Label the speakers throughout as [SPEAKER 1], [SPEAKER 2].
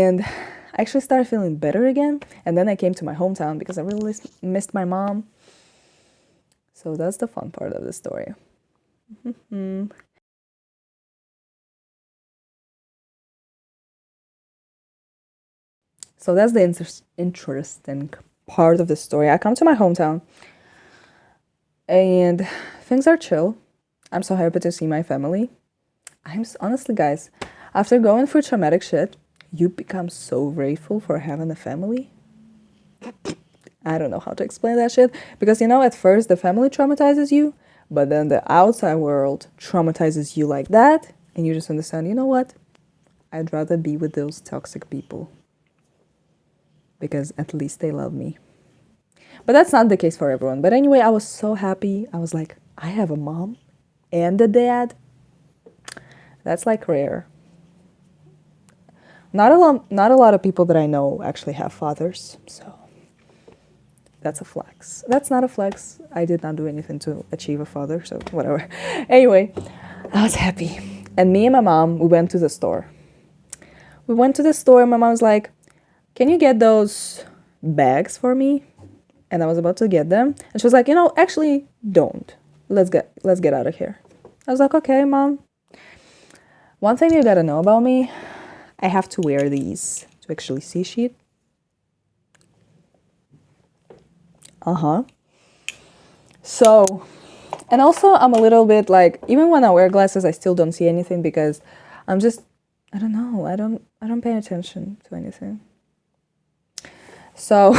[SPEAKER 1] And I actually started feeling better again. And then I came to my hometown because I really missed my mom. So that's the fun part of the story. So that's the interesting part of the story. I come to my hometown and things are chill. I'm so happy to see my family. Honestly, guys, after going through traumatic shit, you become so grateful for having a family. I don't know how to explain that shit because at first the family traumatizes you, but then the outside world traumatizes you like that, and you just understand, you know what? I'd rather be with those toxic people because at least they love me. But that's not the case for everyone. But anyway, I was so happy. I was like, I have a mom and a dad. That's like rare. Not a lot of people that I know actually have fathers, so that's a flex. That's not a flex. I did not do anything to achieve a father, so whatever. Anyway, I was happy. And me and my mom, we went to the store. We went to the store and my mom was like, can you get those bags for me? And I was about to get them. And she was like, actually, don't. Let's get out of here. I was like, okay, mom. One thing you gotta know about me, I have to wear these to actually see shit. So, and also I'm a little bit like, even when I wear glasses, I still don't see anything because I don't know, I don't pay attention to anything. So,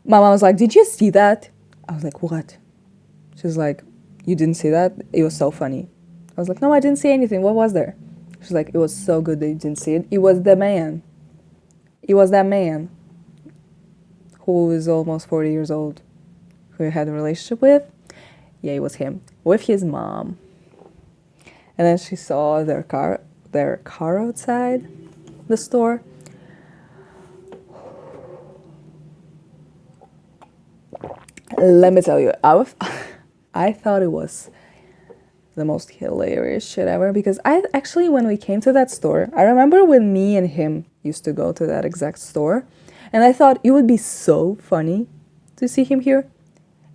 [SPEAKER 1] my mom was like, did you see that? I was like, what? She was like, you didn't see that? It was so funny. I was like, no, I didn't see anything. What was there? She's like, it was so good that you didn't see it. It was the man. It was that man who is almost 40 years old, who I had a relationship with. Yeah, it was him. With his mom. And then she saw their car outside the store. Let me tell you, I thought it was the most hilarious shit ever because when we came to that store, I remember when me and him used to go to that exact store, and I thought it would be so funny to see him here.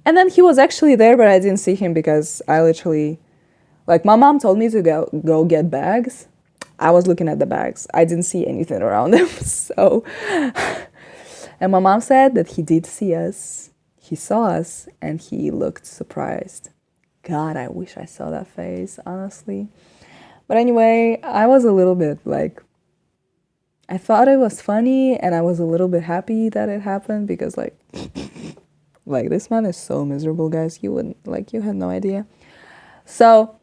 [SPEAKER 1] And then he was actually there, but I didn't see him because I literally, like, my mom told me to go get bags. I was looking at the bags. I didn't see anything around them, so. And my mom said that he did see us. He saw us, and he looked surprised. God, I wish I saw that face, honestly. But anyway, I was a little bit like, I thought it was funny, and I was a little bit happy that it happened because, like this man is so miserable, guys. You had no idea. So,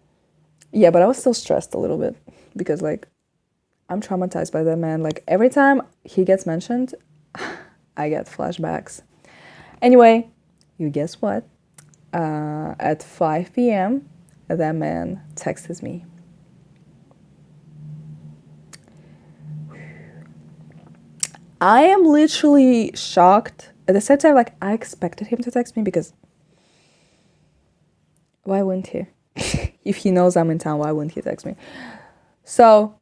[SPEAKER 1] yeah, but I was still stressed a little bit because, like, I'm traumatized by that man. Like, every time he gets mentioned, I get flashbacks. Anyway, you guess what? At 5 p.m., that man texts me. I am literally shocked. At the same time, like, I expected him to text me because why wouldn't he? If he knows I'm in town, why wouldn't he text me? So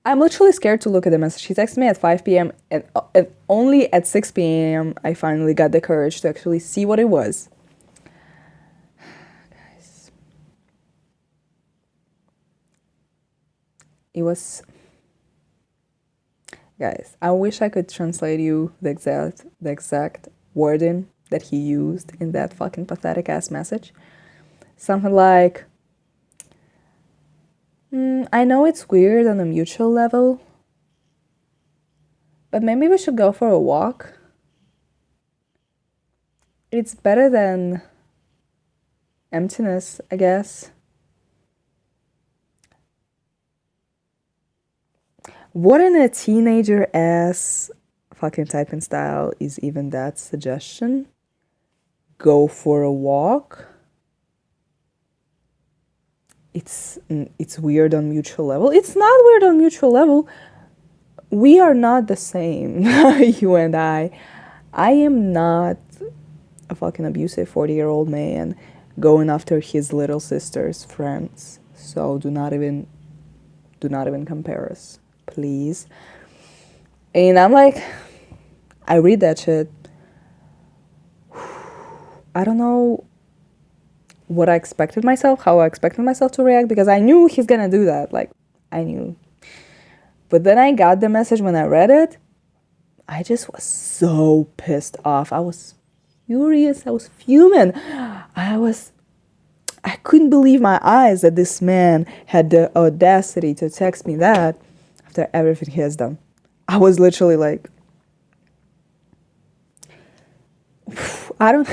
[SPEAKER 1] I'm literally scared to look at the message. He texted me at 5 p.m. and only at 6 p.m. I finally got the courage to actually see what it was. Guys. It was... Guys, I wish I could translate you the exact wording that he used in that fucking pathetic ass message. Something like, I know it's weird on a mutual level, but maybe we should go for a walk. It's better than emptiness, I guess. What in a teenager ass fucking typing style is even that suggestion? Go for a walk? It's weird on mutual level. It's not weird on mutual level. We are not the same, you and I. I am not a fucking abusive 40-year-old man going after his little sister's friends. So do not even compare us, please. And I'm like, I read that shit. I don't know what I expected myself, how I expected myself to react, because I knew he's gonna do that. Like, I knew. But then I got the message when I read it. I just was so pissed off. I was furious. I was fuming. I couldn't believe my eyes that this man had the audacity to text me that after everything he has done. I was literally like, I don't,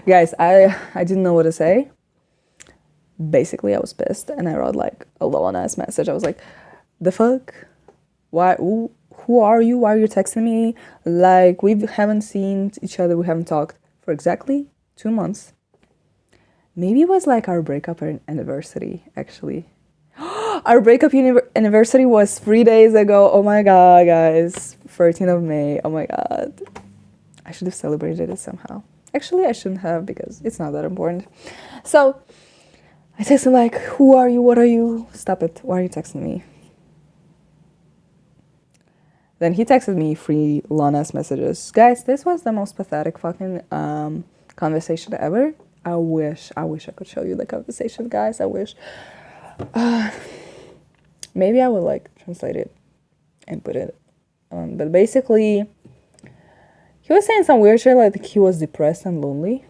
[SPEAKER 1] guys, I didn't know what to say. Basically, I was pissed and I wrote like a long ass message. I was like, the fuck? Why? Who are you? Why are you texting me? Like, we haven't seen each other, we haven't talked for exactly 2 months. Maybe it was like our breakup anniversary, actually. Our breakup anniversary was 3 days ago. Oh my god, guys. 13th of May. Oh my god. I should have celebrated it somehow. Actually, I shouldn't have because it's not that important. So, I text him like, who are you? What are you? Stop it. Why are you texting me? Then he texted me 3 long-ass messages. Guys, this was the most pathetic fucking conversation ever. I wish I could show you the conversation, guys. I wish. Maybe I would like translate it and put it on. But basically, he was saying some weird shit like he was depressed and lonely.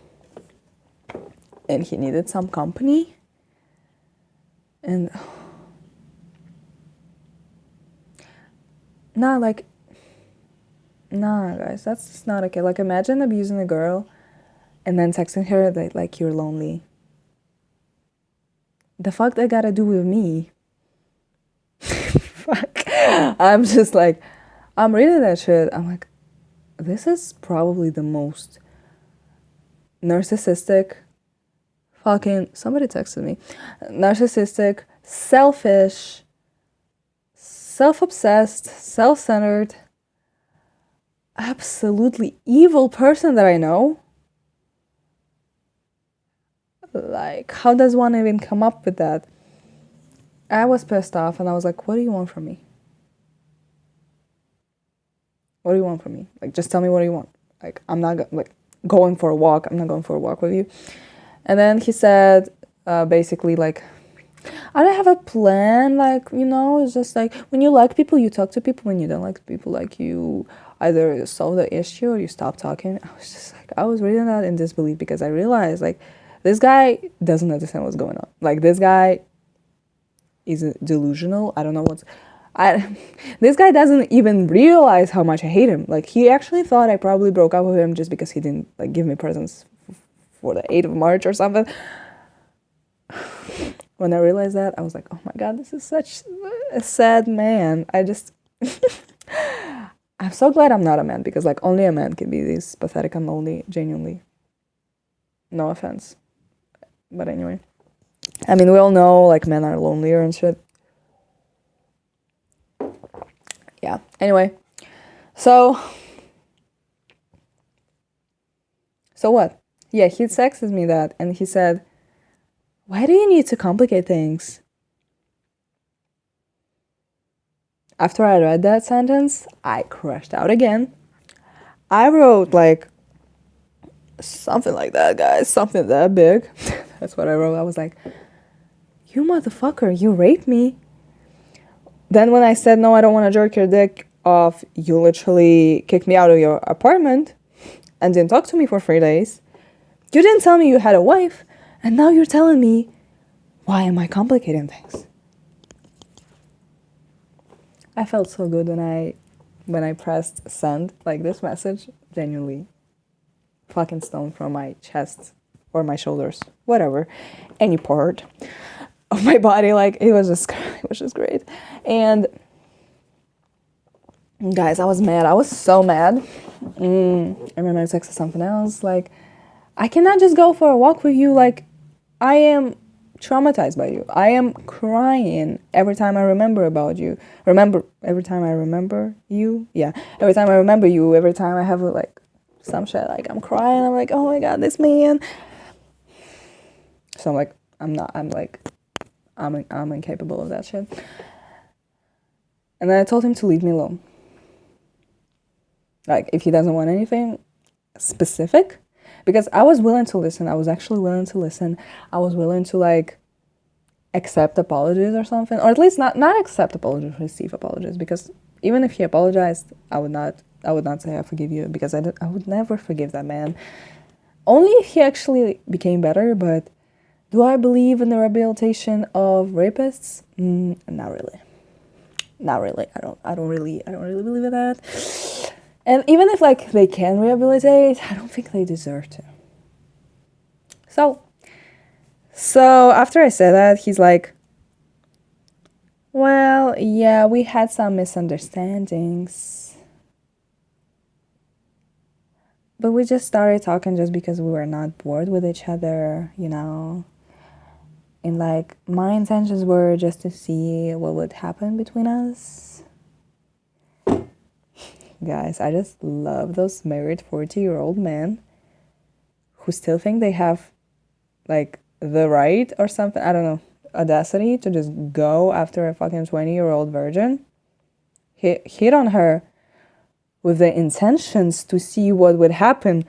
[SPEAKER 1] And he needed some company. And nah, guys, that's just not okay. Like, imagine abusing a girl and then texting her that, like, you're lonely. The fuck that gotta do with me? Fuck. I'm just like, I'm reading that shit. I'm like, this is probably the most narcissistic fucking, somebody texted me, narcissistic, selfish, self-obsessed, self-centered, absolutely evil person that I know. Like, how does one even come up with that? I was pissed off and I was like, what do you want from me? What do you want from me? Like, just tell me what do you want. Like, I'm not going for a walk. I'm not going for a walk with you. And then he said, basically, like, I don't have a plan. Like, you know, it's just like when you like people, you talk to people. When you don't like people, like, you either solve the issue or you stop talking. I was just like, I was reading that in disbelief because I realized, like, this guy doesn't understand what's going on. Like, this guy is delusional. I don't know this guy doesn't even realize how much I hate him. Like, he actually thought I probably broke up with him just because he didn't, like, give me presents for the 8th of March or something. When I realized that, I was like, oh my god, this is such a sad man. I'm so glad I'm not a man, because, like, only a man can be this pathetic and lonely, genuinely. No offense. But anyway. I mean, we all know, like, men are lonelier and shit. Yeah, anyway. So what? Yeah, he texted me that, and he said, why do you need to complicate things? After I read that sentence, I crashed out again. I wrote, like, something like that, guys. Something that big. That's what I wrote. I was like, you motherfucker, you raped me. Then when I said, no, I don't want to jerk your dick off, you literally kicked me out of your apartment and didn't talk to me for 3 days. You didn't tell me you had a wife, and now you're telling me, why am I complicating things? I felt so good when I pressed send. Like, this message genuinely fucking stoned from my chest or my shoulders, whatever, any part of my body. Like, it was just great. And guys, I was mad. I was so mad. I remember I texted something else. Like, I cannot just go for a walk with you. Like, I am traumatized by you. I am crying every time I remember about you. Every time I remember you. Yeah, every time I remember you. Every time I have, like, some shit. Like, I'm crying. I'm like, oh my god, this man. So I'm like, I'm incapable of that shit. And then I told him to leave me alone. Like, if he doesn't want anything specific, because I was willing to listen. I was actually willing to listen. I was willing to, like, accept apologies or something, or at least not accept apologies, receive apologies, because even if he apologized, I would not say I forgive you, because I would never forgive that man. Only if he actually became better. But do I believe in the rehabilitation of rapists? Not really. Not really. I don't really believe in that. And even if, like, they can rehabilitate, I don't think they deserve to. So after I said that, he's like, well, yeah, we had some misunderstandings. But we just started talking just because we were not bored with each other, you know. And, like, my intentions were just to see what would happen between us. Guys, I just love those married 40-year-old men who still think they have, like, the right or something, I don't know, audacity to just go after a fucking 20-year-old virgin, hit on her with the intentions to see what would happen.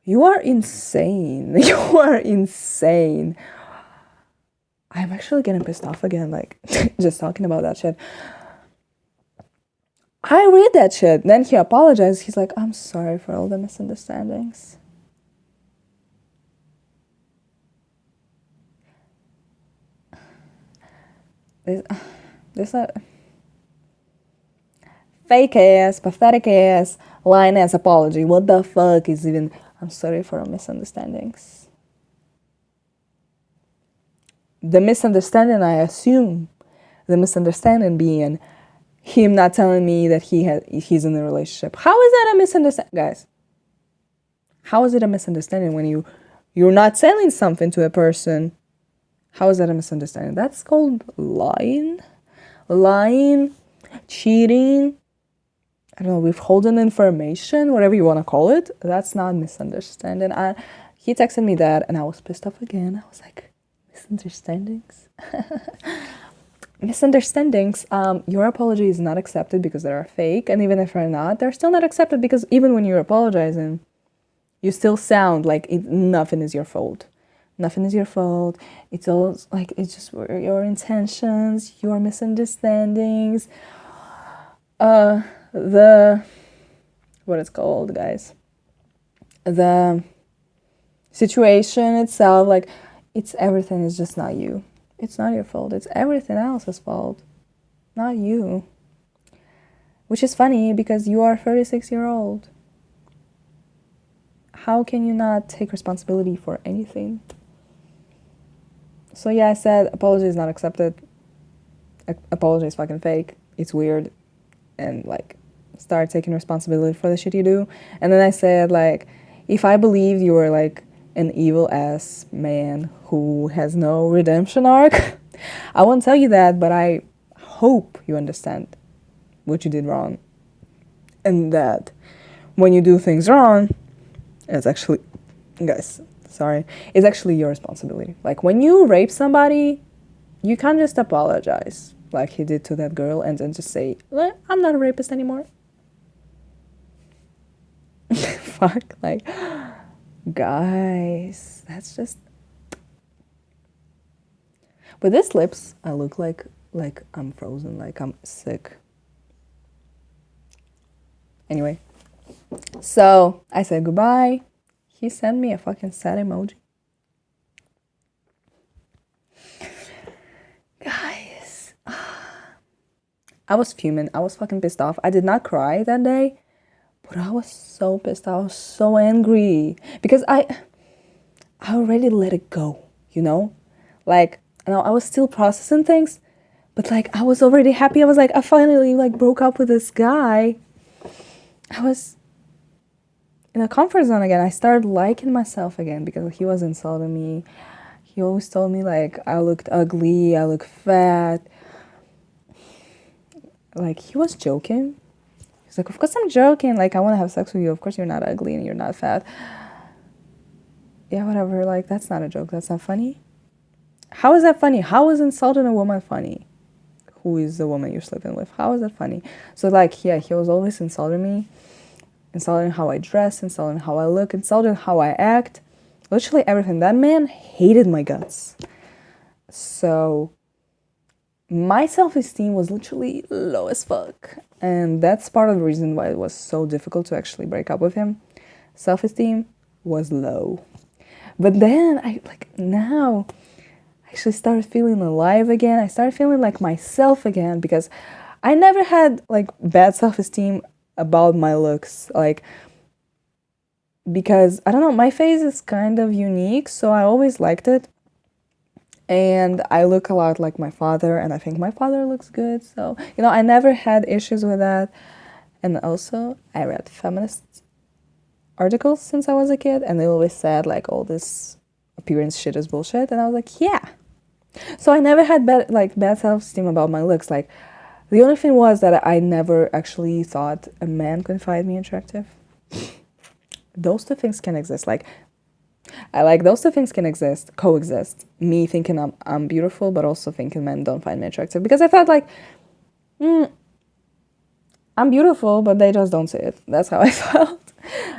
[SPEAKER 1] You are insane. You are insane. I'm actually getting pissed off again, like, just talking about that shit. I read that shit. Then he apologized. He's like, I'm sorry for all the misunderstandings. This a fake ass, pathetic ass, lying ass apology. What the fuck is even, I'm sorry for our misunderstandings. The misunderstanding, I assume, the misunderstanding being him not telling me that he's in a relationship. How is that a misunderstanding, guys? How is it a misunderstanding when you're not selling something to a person? How is that a misunderstanding? That's called lying, cheating, I don't know, withholding information, whatever you want to call it. That's not misunderstanding. He texted me that, and I was pissed off again. I was like, misunderstandings? Misunderstandings, your apology is not accepted because they are fake, and even if they're not, they're still not accepted, because even when you're apologizing, you still sound like nothing is your fault. Nothing is your fault. It's all like, it's just your intentions, your misunderstandings, the, what it's called, guys, the situation itself, like, it's everything is just not you. It's not your fault. It's everything else's fault, not you. Which is funny because you are a 36-year-old. How can you not take responsibility for anything? So yeah, I said apology is not accepted. Apology is fucking fake. It's weird. And, like, start taking responsibility for the shit you do. And then I said, like, if I believed you were, like, an evil ass man who has no redemption arc, I won't tell you that, but I hope you understand what you did wrong. And that when you do things wrong, it's actually, guys, sorry, it's actually your responsibility. Like, when you rape somebody, you can't just apologize like he did to that girl and then just say, I'm not a rapist anymore. Fuck, like, guys, that's just. With these lips, I look like I'm frozen, like I'm sick. Anyway, so I said goodbye. He sent me a fucking sad emoji. Guys, I was fuming. I was fucking pissed off. I did not cry that day, but I was so pissed. I was so angry because I already let it go, you know? Like, I was still processing things, but, like, I was already happy. I was like, I finally, like, broke up with this guy. I was in a comfort zone again. I started liking myself again because he was insulting me. He always told me, like, I looked ugly, I look fat. Like, he was joking. He's like, of course I'm joking. Like, I want to have sex with you. Of course you're not ugly and you're not fat. Yeah, whatever. Like, that's not a joke. That's not funny. How is that funny? How is insulting a woman funny? who is the woman you're sleeping with? How is that funny? So like, yeah, he was always insulting me, insulting how I dress, insulting how I look, insulting how I act, literally everything. That man hated my guts. So my self-esteem was literally low as fuck, and that's part of the reason why it was so difficult to actually break up with him. Self-esteem was low. But then I like now I actually started feeling alive again. I started feeling like myself again because I never had like bad self-esteem about my looks. Like, because I don't know, my face is kind of unique, so I always liked it. And I look a lot like my father, and I think my father looks good. So, I never had issues with that. And also, I read feminist articles since I was a kid, and they always said, like, all this appearance shit is bullshit. And I was like, yeah. So I never had bad self-esteem about my looks. Like, the only thing was that I never actually thought a man could find me attractive. Those two things can exist. Like, those two things can coexist. Me thinking I'm beautiful, but also thinking men don't find me attractive. Because I thought like, I'm beautiful, but they just don't see it. That's how I felt.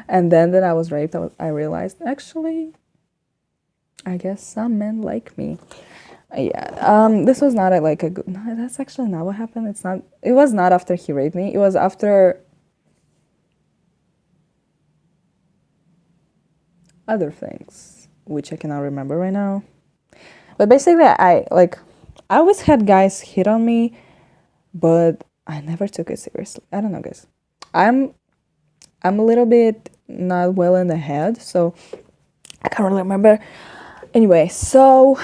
[SPEAKER 1] And then I was raped, I realized, actually, I guess some men like me. Yeah. This was not a good. No, that's actually not what happened. It was not after he raped me. It was after other things, which I cannot remember right now. But basically, I always had guys hit on me, but I never took it seriously. I don't know, guys. I'm a little bit not well in the head, so I can't really remember. Anyway, so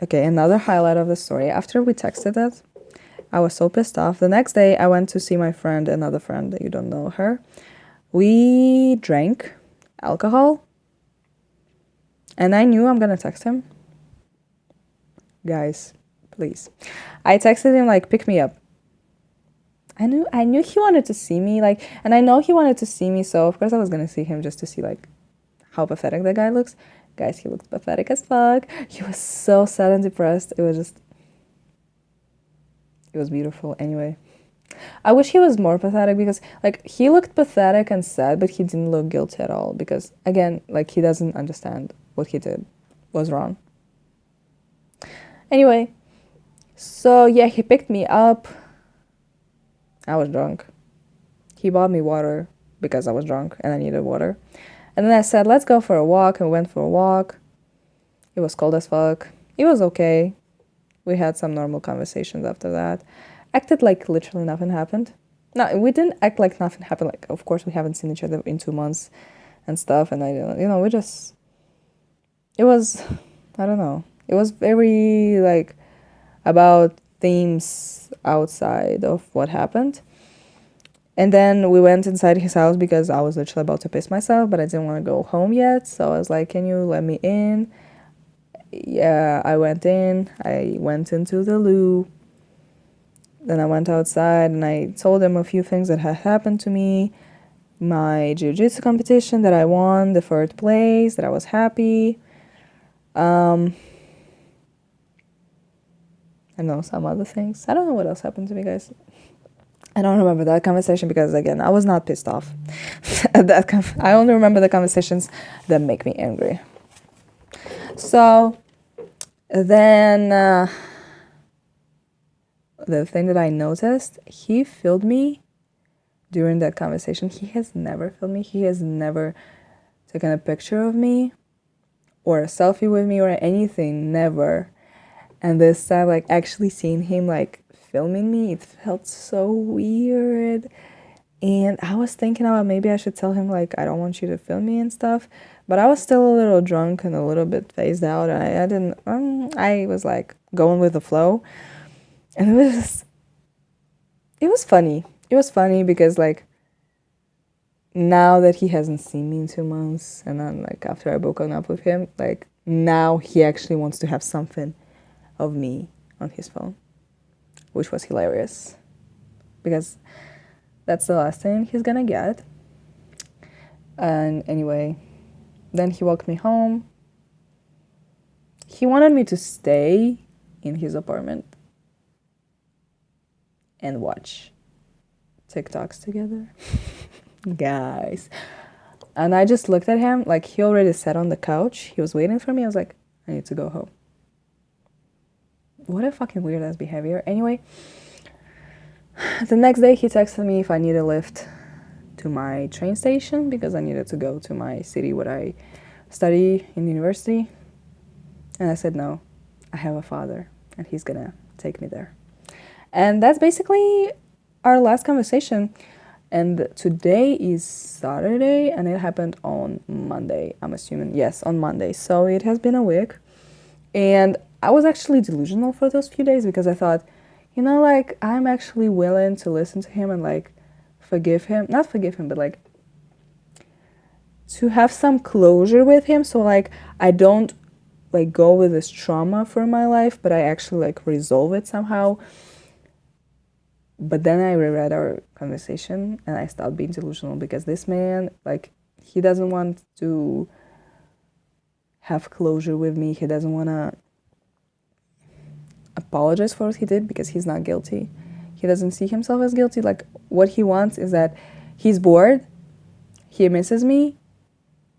[SPEAKER 1] okay, another highlight of the story. After we texted that, I was so pissed off. The next day, I went to see my friend, another friend that you don't know her. We drank alcohol, and I knew I'm gonna text him. Guys, please. I texted him like, pick me up. I knew he wanted to see me, like, and I know he wanted to see me, so of course I was gonna see him just to see like how pathetic that guy looks. Guys, he looked pathetic as fuck. He was so sad and depressed. It was beautiful. Anyway, I wish he was more pathetic because like he looked pathetic and sad, but he didn't look guilty at all because again, like he doesn't understand what he did was wrong. Anyway, so yeah, he picked me up. I was drunk. He bought me water because I was drunk and I needed water. And then I said, let's go for a walk, and we went for a walk. It was cold as fuck. It was okay. We had some normal conversations after that. Acted like literally nothing happened. No, we didn't act like nothing happened. Like, of course, we haven't seen each other in 2 months and stuff. And we just... It was... I don't know. It was very, like, about themes outside of what happened. And then we went inside his house because I was literally about to piss myself, but I didn't want to go home yet. So I was like, can you let me in? Yeah, I went in. I went into the loo. Then I went outside and I told him a few things that had happened to me. My jiu-jitsu competition that I won, the 3rd place, that I was happy. I know some other things. I don't know what else happened to me, guys. I don't remember that conversation because, again, I was not pissed off. I only remember the conversations that make me angry. So then the thing that I noticed, he filmed me during that conversation. He has never filmed me. He has never taken a picture of me or a selfie with me or anything. Never. And this time, like, actually seeing him, like, filming me, it felt so weird. And I was thinking about maybe I should tell him, like, I don't want you to film me and stuff. But I was still a little drunk and a little bit phased out. And I didn't, I was, like, going with the flow. And it was funny. It was funny because, like, now that he hasn't seen me in 2 months, and then, like, after I broken up with him, like, now he actually wants to have something of me on his phone, which was hilarious because that's the last thing he's gonna get. And anyway, then he walked me home, he wanted me to stay in his apartment and watch TikToks together. Guys. And I just looked at him, like he already sat on the couch. He was waiting for me. I was like, I need to go home. What a fucking weird ass behavior. Anyway, the next day he texted me if I need a lift to my train station because I needed to go to my city where I study in university. And I said, no, I have a father and he's gonna take me there. And that's basically our last conversation. And today is Saturday and it happened on Monday, I'm assuming. Yes, on Monday. So it has been a week. And I was actually delusional for those few days because I thought, you know, like, I'm actually willing to listen to him and, like, forgive him. Not forgive him, but, like, to have some closure with him. So, like, I don't, like, go with this trauma for my life, but I actually, like, resolve it somehow. But then I reread our conversation and I stopped being delusional because this man, like, he doesn't want to have closure with me. He doesn't want to apologize for what he did because he's not guilty. He doesn't see himself as guilty. Like, what he wants is that he's bored, he misses me,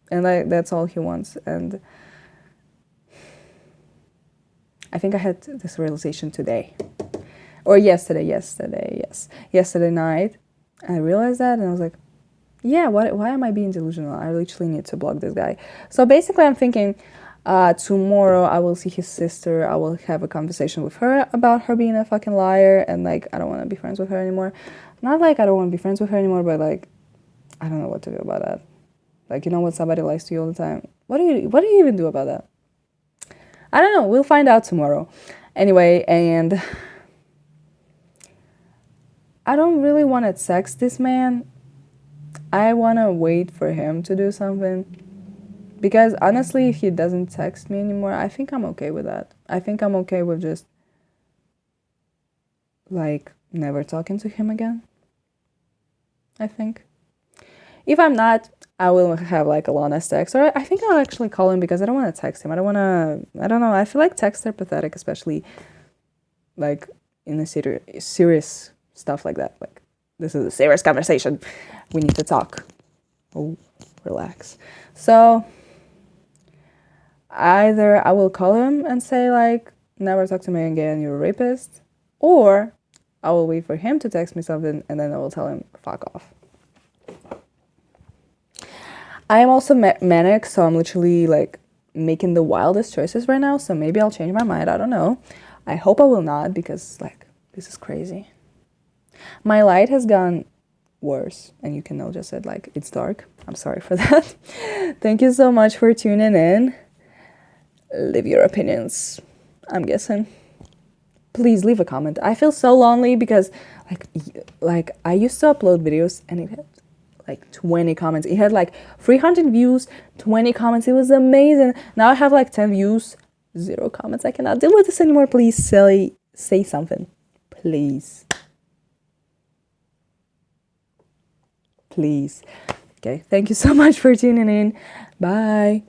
[SPEAKER 1] and like that's all he wants. And I think I had this realization today. Or yesterday night. I realized that and I was like, yeah, why am I being delusional? I literally need to block this guy. So basically I'm thinking tomorrow I will see his sister. I will have a conversation with her about her being a fucking liar and like I don't want to be friends with her anymore. Not like I don't want to be friends with her anymore, but like I don't know what to do about that. Like, you know when somebody lies to you all the time? What do you even do about that? I don't know. We'll find out tomorrow. Anyway, and I don't really want to text this man. I want to wait for him to do something. Because honestly, if he doesn't text me anymore, I think I'm okay with that. I think I'm okay with just, like, never talking to him again. I think. If I'm not, I will have, like, a honest text. Or I think I'll actually call him because I don't want to text him. I don't know. I feel like texts are pathetic, especially, like, in a serious stuff like that. Like, this is a serious conversation. We need to talk. Oh, relax. So either I will call him and say like, never talk to me again, you're a rapist, or I will wait for him to text me something and then I will tell him, fuck off. I am also manic, so I'm literally like making the wildest choices right now, so maybe I'll change my mind, I don't know. I hope I will not because like, this is crazy. My light has gone worse and you can notice it, like it's dark. I'm sorry for that. Thank you so much for tuning in. Leave your opinions, I'm guessing. Please leave a comment. I feel so lonely because like I used to upload videos and it had like 20 comments. It had like 300 views, 20 comments. It was amazing. Now I have like 10 views, 0 comments. I cannot deal with this anymore. Please say something. Please. Please. Okay, thank you so much for tuning in. Bye.